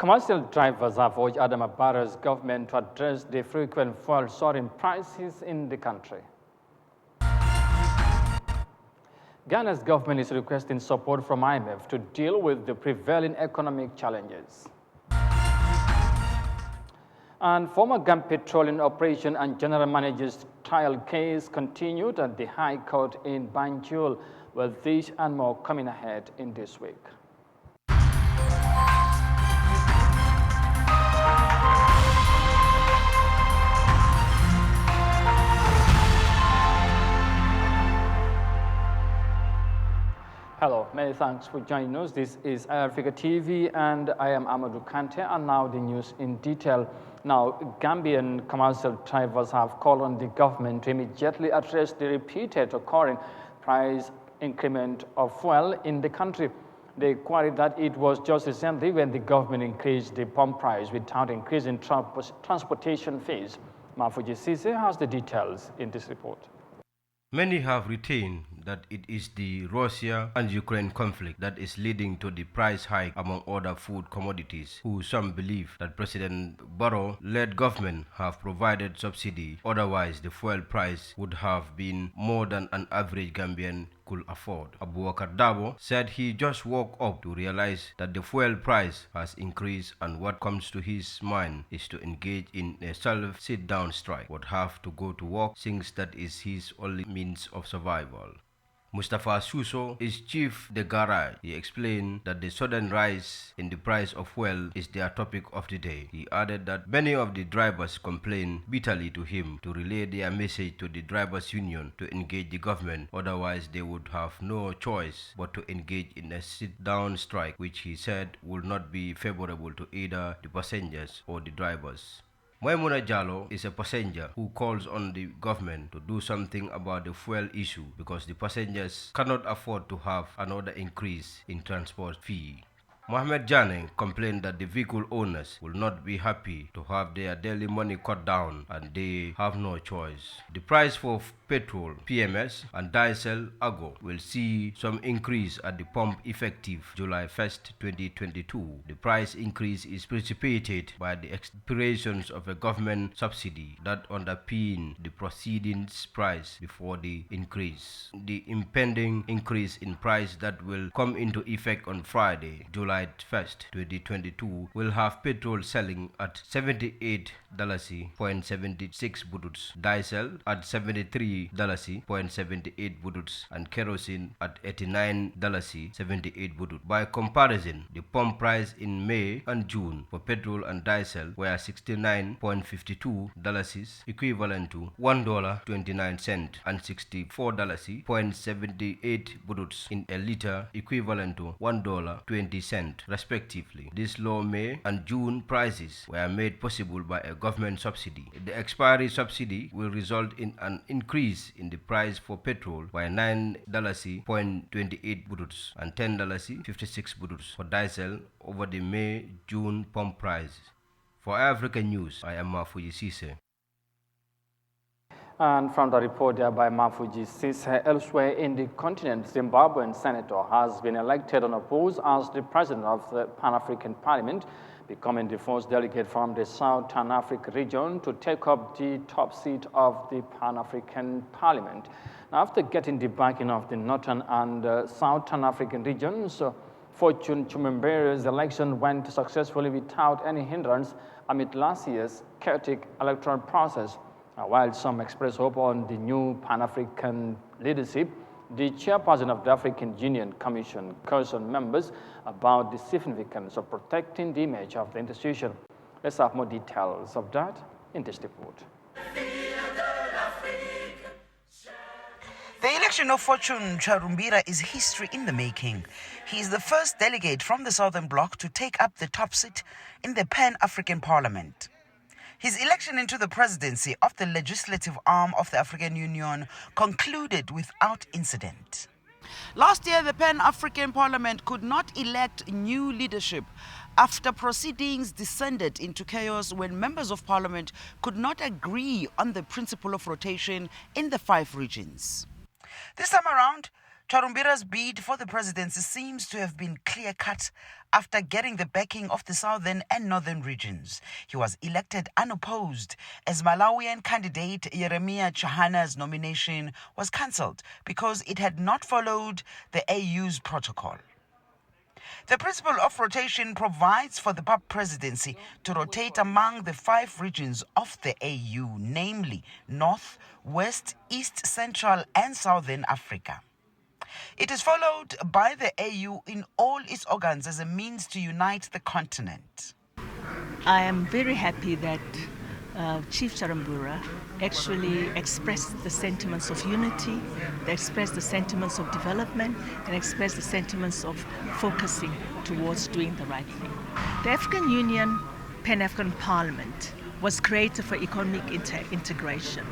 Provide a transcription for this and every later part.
Commercial drivers have urged Adama Barrow's government to address the frequent fuel soaring prices in the country. Ghana's government is requesting support from IMF to deal with the prevailing economic challenges. And former Gambia petroleum operation and general manager's trial case continued at the High Court in Banjul, with this and more coming ahead in this week. Hello, many thanks for joining us. This is Eyeafrica TV and I am Amadou Kante, and now the news in detail. Now, Gambian commercial drivers have called on the government to immediately address the repeated occurring price increment of fuel in the country. They queried that it was just recently when the government increased the pump price without increasing transportation fees. Mafuji Sise has the details in this report. Many have retained that it is the Russia and Ukraine conflict that is leading to the price hike among other food commodities, who some believe that President Barrow-led government have provided subsidy, otherwise the fuel price would have been more than an average Gambian could afford. Abubakar Dabo said he just woke up to realize that the fuel price has increased, and what comes to his mind is to engage in a self-sit-down strike, but have to go to work since that is his only means of survival. Mustafa Suso is chief de garage. He explained that the sudden rise in the price of fuel is their topic of the day. He added that many of the drivers complained bitterly to him to relay their message to the drivers union to engage the government, otherwise they would have no choice but to engage in a sit-down strike, which he said would not be favorable to either the passengers or the drivers. Maimuna Jallo is a passenger who calls on the government to do something about the fuel issue because the passengers cannot afford to have another increase in transport fee. Mohamed Jane complained that the vehicle owners will not be happy to have their daily money cut down and they have no choice. The price for petrol, PMS and diesel AGO will see some increase at the pump effective July 1st, 2022. The price increase is precipitated by the expirations of a government subsidy that underpinned the proceedings price before the increase. The impending increase in price that will come into effect on Friday, July 1st, 2022 will have petrol selling at $78.76 buduts, diesel at $73.78 buduts, and kerosene at $89.78 buduts. By comparison, the pump price in May and June for petrol and diesel were $69.52, equivalent to $1.29, and $64.78 buduts in a liter, equivalent to $1.20. Respectively. This low May and June prices were made possible by a government subsidy. The expiry subsidy will result in an increase in the price for petrol by $9.28 buduts and $10.56 buduts for diesel over the May-June pump prices. For African News, I am Mafuji Sise. And from the report there by Mafuji Sise, elsewhere in the continent, Zimbabwean senator has been elected unopposed as the president of the Pan-African Parliament, becoming the first delegate from the Southern Africa region to take up the top seat of the Pan-African Parliament. Now, after getting the backing of the Northern and Southern African regions, Fortune Chumembere's election went successfully without any hindrance amid last year's chaotic electoral process. While some express hope on the new Pan-African leadership, the chairperson of the African Union Commission cautioned members about the significance of protecting the image of the institution. Let's have more details of that in this report. The election of Fortune Charumbira is history in the making. He is the first delegate from the Southern Bloc to take up the top seat in the Pan-African Parliament. His election into the presidency of the legislative arm of the African Union concluded without incident. Last year, the Pan-African Parliament could not elect new leadership after proceedings descended into chaos when members of parliament could not agree on the principle of rotation in the 5 regions. This time around, Charumbira's bid for the presidency seems to have been clear-cut after getting the backing of the southern and northern regions. He was elected unopposed as Malawian candidate Yeremia Chahana's nomination was cancelled because it had not followed the AU's protocol. The principle of rotation provides for the PAP presidency to rotate among the 5 regions of the AU, namely North, West, East, Central, and Southern Africa. It is followed by the AU in all its organs as a means to unite the continent. I am very happy that Chief Charumbira actually expressed the sentiments of unity, they expressed the sentiments of development, and expressed the sentiments of focusing towards doing the right thing. The African Union Pan-African Parliament was created for economic integration.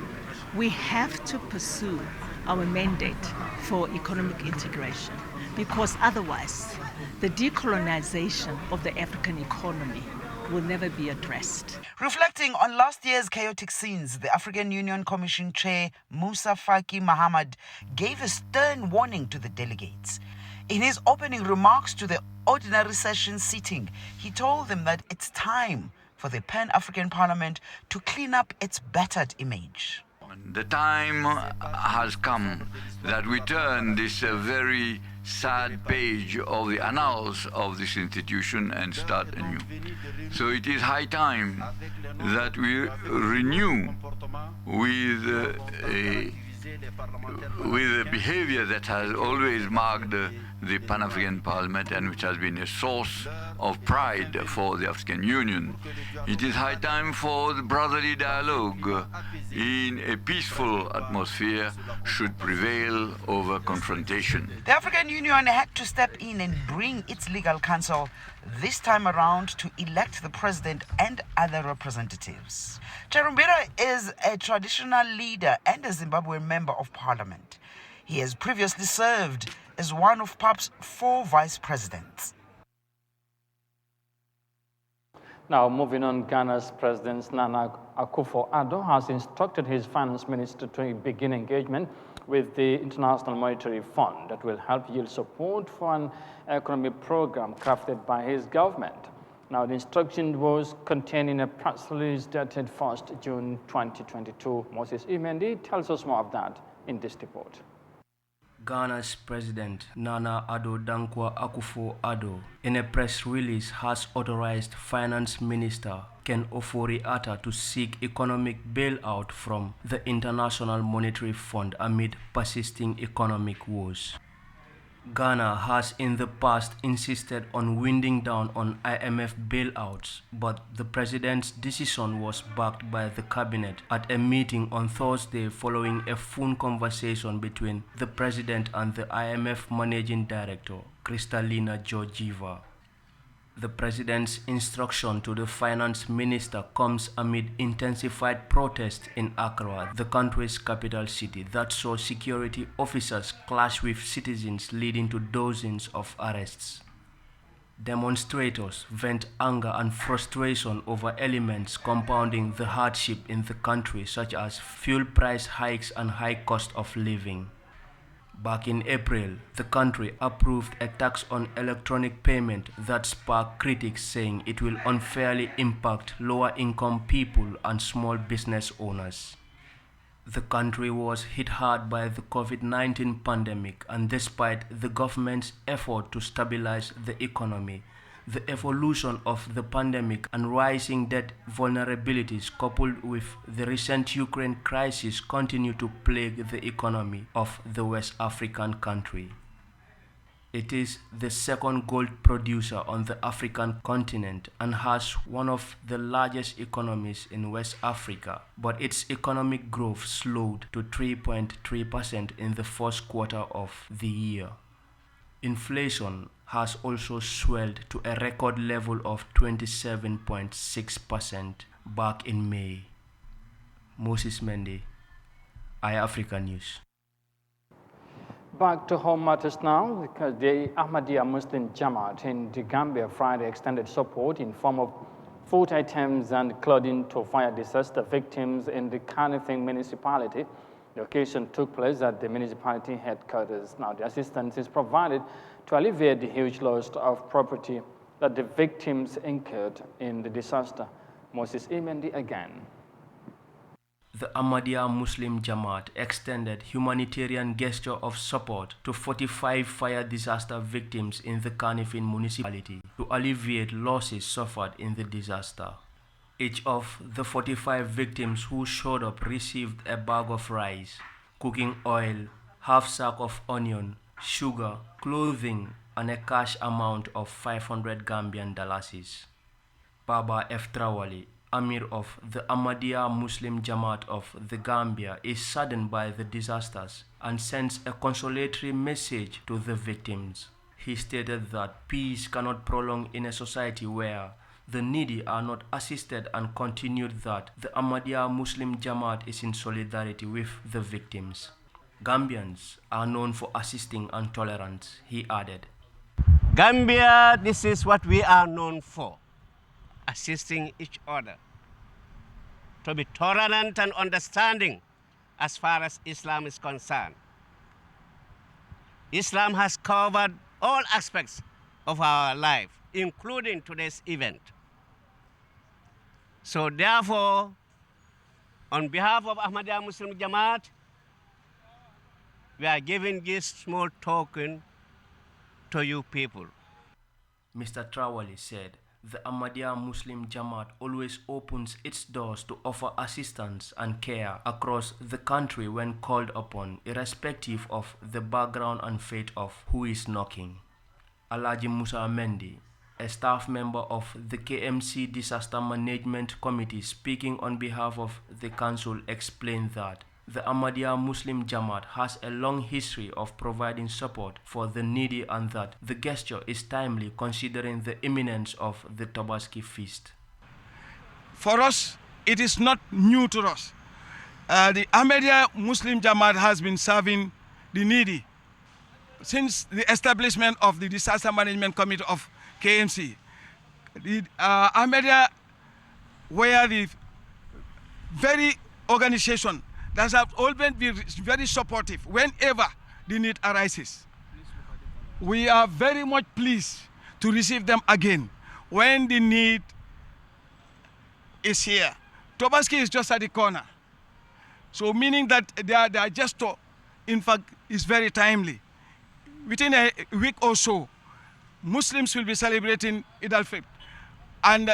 We have to pursue our mandate for economic integration because otherwise the decolonization of the African economy will never be addressed. Reflecting on last year's chaotic scenes, the African Union Commission Chair Musa Faki Mahamad gave a stern warning to the delegates. In his opening remarks to the ordinary session sitting, he told them that it's time for the Pan-African Parliament to clean up its battered image. The time has come that we turn this very sad page of the annals of this institution and start anew. So it is high time that we renew with a behavior that has always marked the Pan-African Parliament and which has been a source of pride for the African Union. It is high time for the brotherly dialogue in a peaceful atmosphere should prevail over confrontation. The African Union had to step in and bring its legal counsel this time around to elect the president and other representatives. Charumbira is a traditional leader and a Zimbabwean member of parliament. He has previously served as one of PAP's 4 vice presidents. Now, moving on, Ghana's President Nana Akufo-Addo has instructed his finance minister to begin engagement with the International Monetary Fund that will help yield support for an economic program crafted by his government. Now, the instruction was contained in a press release dated 1st June 2022. Moses Imendi tells us more of that in this report. Ghana's President Nana Addo Dankwa Akufo-Addo in a press release has authorized Finance Minister Ken Ofori-Atta to seek economic bailout from the International Monetary Fund amid persisting economic woes. Ghana has in the past insisted on winding down on IMF bailouts, but the president's decision was backed by the cabinet at a meeting on Thursday following a phone conversation between the president and the IMF managing director, Kristalina Georgieva. The president's instruction to the finance minister comes amid intensified protests in Accra, the country's capital city, that saw security officers clash with citizens, leading to dozens of arrests. Demonstrators vent anger and frustration over elements compounding the hardship in the country, such as fuel price hikes and high cost of living. Back in April, the country approved a tax on electronic payment that sparked critics, saying it will unfairly impact lower-income people and small business owners. The country was hit hard by the COVID-19 pandemic, and despite the government's effort to stabilize the economy, the evolution of the pandemic and rising debt vulnerabilities coupled with the recent Ukraine crisis continue to plague the economy of the West African country. It is the second gold producer on the African continent and has one of the largest economies in West Africa, but its economic growth slowed to 3.3% in the first quarter of the year. Inflation has also swelled to a record level of 27.6% back in May. Moses Mendy, Eyeafrica News. Back to home matters now, because the Ahmadiyya Muslim Jamaat in the Gambia Friday extended support in form of food items and clothing to fire disaster victims in the Kanifing municipality The occasion took place at the municipality headquarters. Now, the assistance is provided to alleviate the huge loss of property that the victims incurred in the disaster. Moses Imendi again. The Ahmadiyya Muslim Jamaat extended humanitarian gesture of support to 45 fire disaster victims in the Kanifing municipality to alleviate losses suffered in the disaster. Each of the 45 victims who showed up received a bag of rice, cooking oil, half sack of onion, sugar, clothing, and a cash amount of 500 Gambian dollars. Baba F. Trawali, Amir of the Ahmadiyya Muslim Jamaat of the Gambia, is saddened by the disasters and sends a consolatory message to the victims. He stated that peace cannot prolong in a society where the needy are not assisted, and continued that the Ahmadiyya Muslim Jamaat is in solidarity with the victims. Gambians are known for assisting and tolerance, he added. Gambia, this is what we are known for, assisting each other, to be tolerant and understanding as far as Islam is concerned. Islam has covered all aspects of our life, including today's event. So therefore, on behalf of Ahmadiyya Muslim Jamaat, we are giving this small token to you people. Mr. Trawali said the Ahmadiyya Muslim Jamaat always opens its doors to offer assistance and care across the country when called upon, irrespective of the background and faith of who is knocking. Alhaji Musa Mendi, a staff member of the KMC Disaster Management Committee, speaking on behalf of the council, explained that the Ahmadiyya Muslim Jamaat has a long history of providing support for the needy and that the gesture is timely considering the imminence of the Tobaski feast. For us, it is not new to us. The Ahmadiyya Muslim Jamaat has been serving the needy since the establishment of the Disaster Management Committee of KMC. The Ahmadiyya were the very organization that have always been very supportive whenever the need arises. We are very much pleased to receive them again when the need is here. Tobaski is just at the corner. So meaning that their gesture, in fact, is very timely. Within a week or so, Muslims will be celebrating Eid al-Fitr. And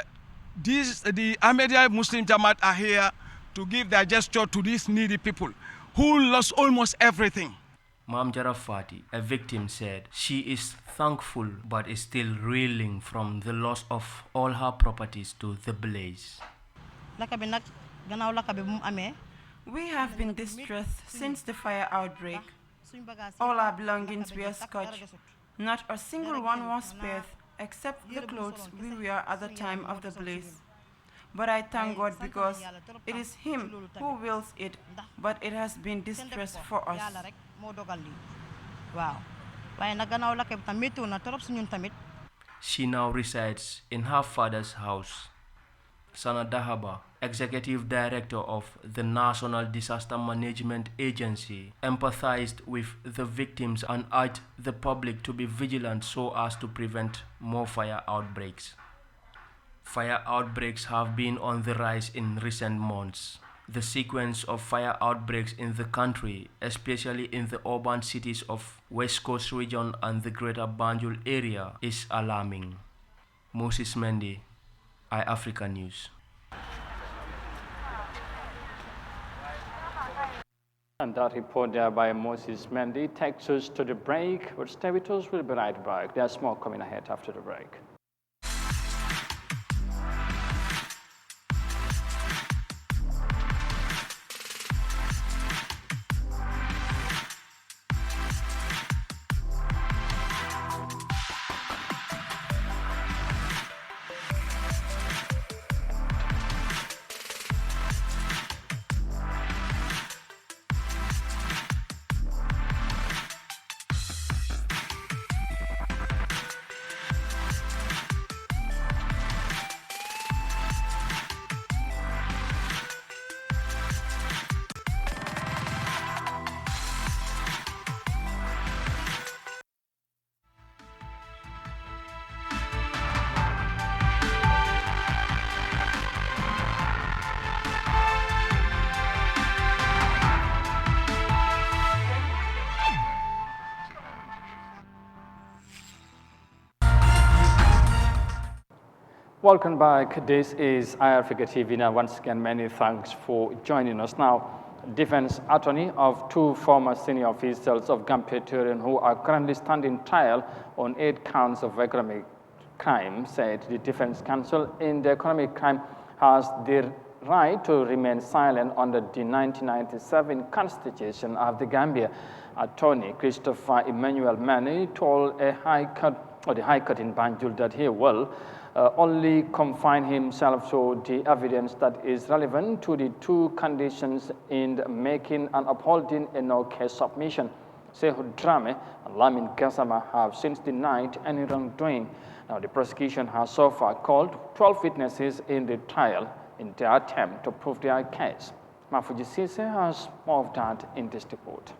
the Ahmadiyya Muslim Jamaat are here to give their gesture to these needy people who lost almost everything. Mam Jarafati, a victim, said she is thankful but is still reeling from the loss of all her properties to the blaze. We have been distressed since the fire outbreak. All our belongings were scorched. Not a single one was spared except the clothes we wear at the time of the blaze. But I thank God because it is Him who wills it, but it has been distress for us. She now resides in her father's house. Sana Dahaba, Executive Director of the National Disaster Management Agency, empathized with the victims and urged the public to be vigilant so as to prevent more fire outbreaks. Fire outbreaks have been on the rise in recent months. The sequence of fire outbreaks in the country, especially in the urban cities of West Coast region and the Greater Banjul area, is alarming. Moses Mendy, Eyeafrica News. And that report there by Moses Mendy takes us to the break. But stay with us, we'll be right back. There's more coming ahead after the break. Welcome back. This is Eyeafrica TV. Now, once again, many thanks for joining us. Now, defense attorney of two former senior officials of Gambia who are currently standing trial on 8 counts of economic crime said the defense counsel in the economic crime has the right to remain silent under the 1997 Constitution of the Gambia. Attorney Christopher Emmanuel Mane told the High Court in Banjul that he will only confine himself to the evidence that is relevant to the 2 conditions in making and upholding a no-case submission. Sehu Jammeh and Lamin Gassama have since denied any wrongdoing. Now, the prosecution has so far called 12 witnesses in the trial in their attempt to prove their case. Mafuji Sise has more of that in this report.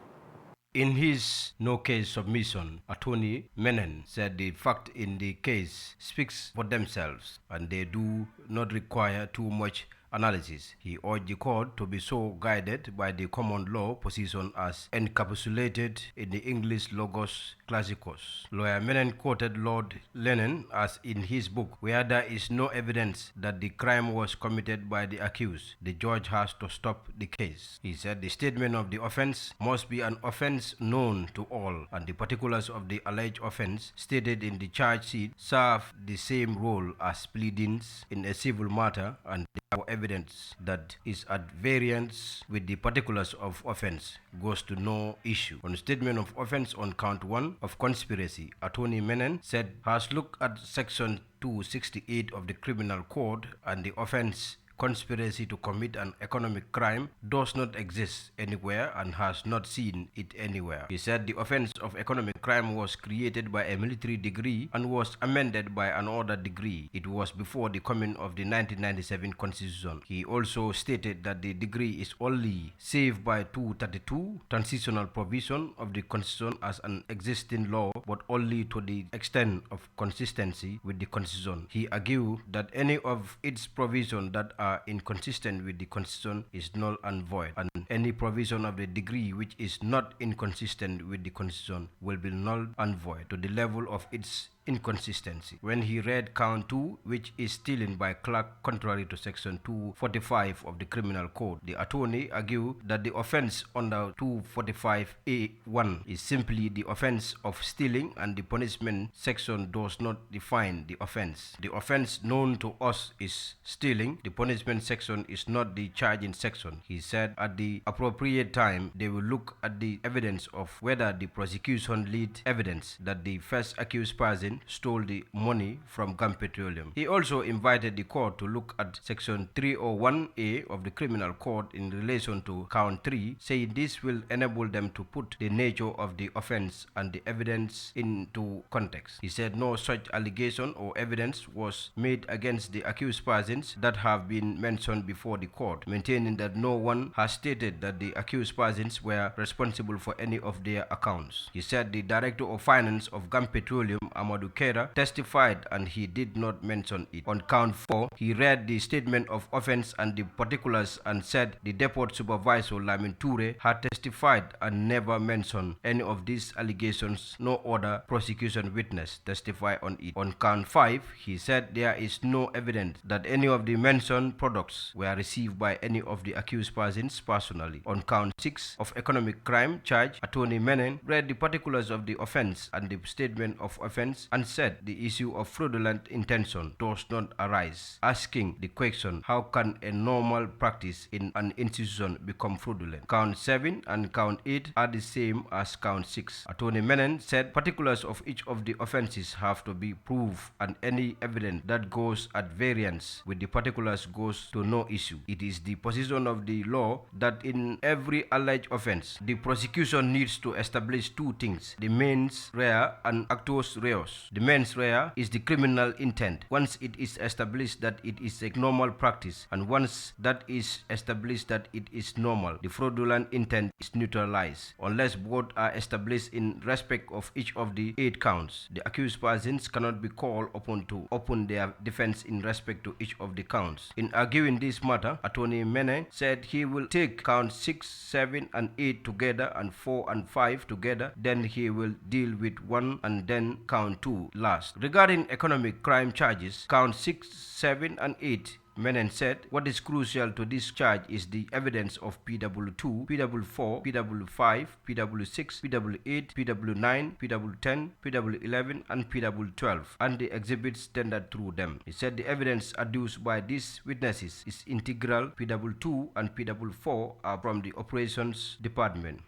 In his no-case submission, Attorney Menen said the facts in the case speaks for themselves and they do not require too much analysis. He urged the court to be so guided by the common law position as encapsulated in the English Logos Classicus. Lawyer Menen quoted Lord Lennon as in his book, where there is no evidence that the crime was committed by the accused, the judge has to stop the case. He said the statement of the offense must be an offense known to all, and the particulars of the alleged offense stated in the charge sheet serve the same role as pleadings in a civil matter, and evidence that is at variance with the particulars of offense goes to no issue. On statement of offense on count 1 of conspiracy, Attorney Menen said has looked at section 268 of the Criminal Code and the offense conspiracy to commit an economic crime does not exist anywhere and has not seen it anywhere. He said the offense of economic crime was created by a military degree and was amended by another degree. It was before the coming of the 1997 Constitution. He also stated that the degree is only saved by 232 transitional provision of the Constitution as an existing law, but only to the extent of consistency with the Constitution. He argued that any of its provisions that are inconsistent with the Constitution is null and void, and any provision of the degree which is not inconsistent with the Constitution will be null and void to the level of its inconsistency. When he read count 2, which is stealing by clerk contrary to section 245 of the Criminal Code, the attorney argued that the offense under 245A1 is simply the offense of stealing and the punishment section does not define the offense. The offense known to us is stealing. The punishment section is not the charging section. He said at the appropriate time they will look at the evidence of whether the prosecution lead evidence that the first accused person stole the money from Gambia Petroleum. He also invited the court to look at section 301A of the Criminal Code in relation to count 3, saying this will enable them to put the nature of the offense and the evidence into context. He said no such allegation or evidence was made against the accused persons that have been mentioned before the court, maintaining that no one has stated that the accused persons were responsible for any of their accounts. He said the Director of Finance of Gambia Petroleum, Amadou Kera, testified and he did not mention it. On count 4, he read the statement of offense and the particulars and said the depot supervisor Lamin Toure had testified and never mentioned any of these allegations. No other prosecution witness testified on it. On count 5, he said there is no evidence that any of the mentioned products were received by any of the accused persons personally. On count 6 of economic crime charge, Attorney Menen read the particulars of the offense and the statement of offense and said the issue of fraudulent intention does not arise, asking the question, how can a normal practice in an institution become fraudulent? Count 7 and count 8 are the same as count 6. Attorney Menen said particulars of each of the offenses have to be proved and any evidence that goes at variance with the particulars goes to no issue. It is the position of the law that in every alleged offense, the prosecution needs to establish 2 things, the mens rea and actus reus. The mens rea is the criminal intent. Once it is established that it is a normal practice, and once that is established that it is normal, the fraudulent intent is neutralized. Unless both are established in respect of each of the 8 counts, the accused persons cannot be called upon to open their defense in respect to each of the counts. In arguing this matter, Attorney Menen said he will take count 6, 7 and 8 together and 4 and 5 together, then he will deal with 1 and then count 2 2 last. Regarding economic crime charges, count 6, 7 and 8, Menon said, what is crucial to this charge is the evidence of PW2, PW4, PW5, PW6, PW8, PW9, PW10, PW11 and PW12 and the exhibits tendered through them. He said the evidence adduced by these witnesses is integral. PW2 and PW4 are from the Operations Department.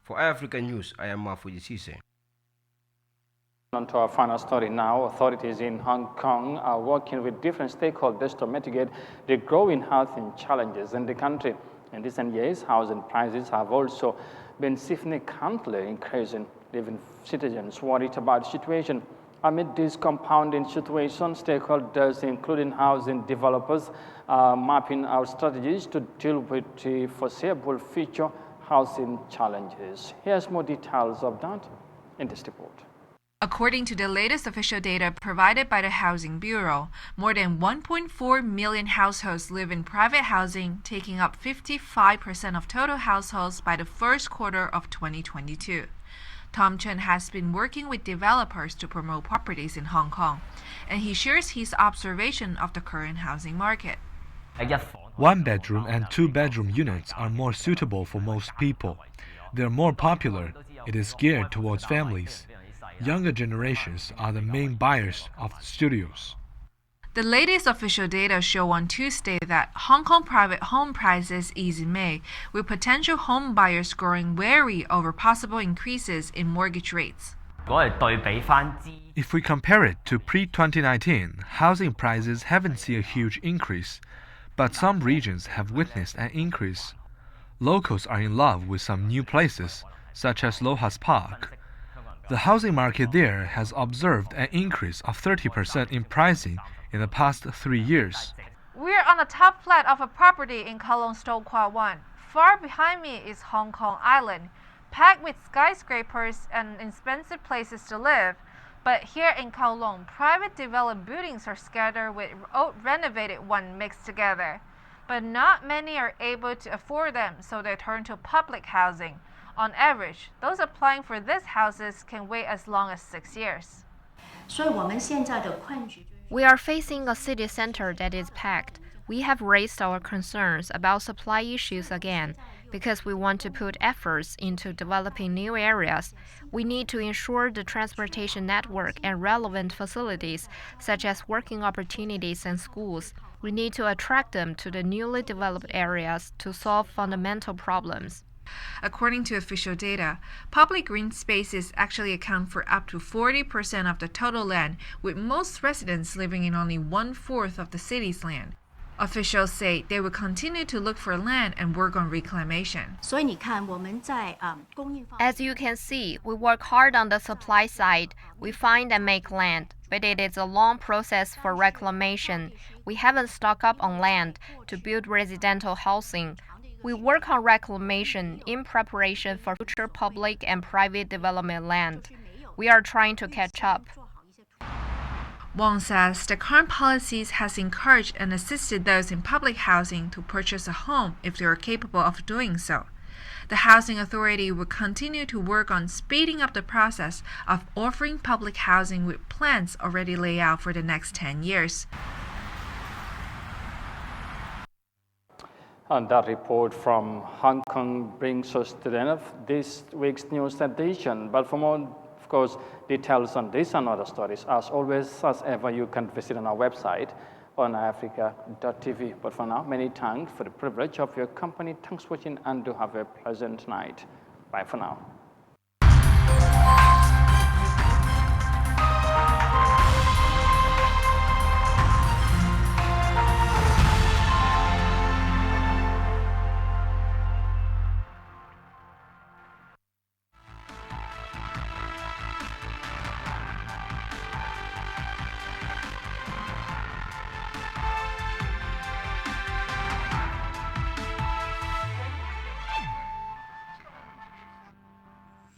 For Eyeafrica News, I am Mafuji Sise. On to our final story now. Authorities in Hong Kong are working with different stakeholders to mitigate the growing health challenges in the country. In recent years, housing prices have also been significantly increasing, leaving citizens worried about the situation. Amid this compounding situation, stakeholders, including housing developers, are mapping out strategies to deal with the foreseeable future housing challenges. Here's more details of that in this report. According to the latest official data provided by the Housing Bureau, more than 1.4 million households live in private housing, taking up 55% of total households by the first quarter of 2022. Tom Chen has been working with developers to promote properties in Hong Kong, and he shares his observation of the current housing market. One-bedroom and two-bedroom units are more suitable for most people. They're more popular. It is geared towards families. Younger generations are the main buyers of the studios. The latest official data show on Tuesday that Hong Kong private home prices eased in May, with potential home buyers growing wary over possible increases in mortgage rates. If we compare it to pre-2019, housing prices haven't seen a huge increase, but some regions have witnessed an increase. Locals are in love with some new places, such as Lohas Park. The housing market there has observed an increase of 30% in pricing in the past 3 years. We're on the top flat of a property in Kowloon Sto Kwa Wan. Far behind me is Hong Kong Island, packed with skyscrapers and expensive places to live. But here in Kowloon, private developed buildings are scattered with old renovated ones mixed together. But not many are able to afford them, so they turn to public housing. On average, those applying for these houses can wait as long as 6 years. We are facing a city center that is packed. We have raised our concerns about supply issues again. Because we want to put efforts into developing new areas, we need to ensure the transportation network and relevant facilities, such as working opportunities and schools. We need to attract them to the newly developed areas to solve fundamental problems. According to official data, public green spaces actually account for up to 40% of the total land, with most residents living in only 1/4 of the city's land. Officials say they will continue to look for land and work on reclamation. As you can see, we work hard on the supply side. We find and make land, but it is a long process for reclamation. We haven't stocked up on land to build residential housing. We work on reclamation in preparation for future public and private development land. We are trying to catch up. Wong says the current policies has encouraged and assisted those in public housing to purchase a home if they are capable of doing so. The Housing Authority will continue to work on speeding up the process of offering public housing with plans already laid out for the next 10 years. And that report from Hong Kong brings us to the end of this week's news edition. But for more, of course, details on this and other stories, as always, as ever, you can visit on our website on Eyeafrica.tv. But for now, many thanks for the privilege of your company. Thanks for watching and do have a pleasant night. Bye for now.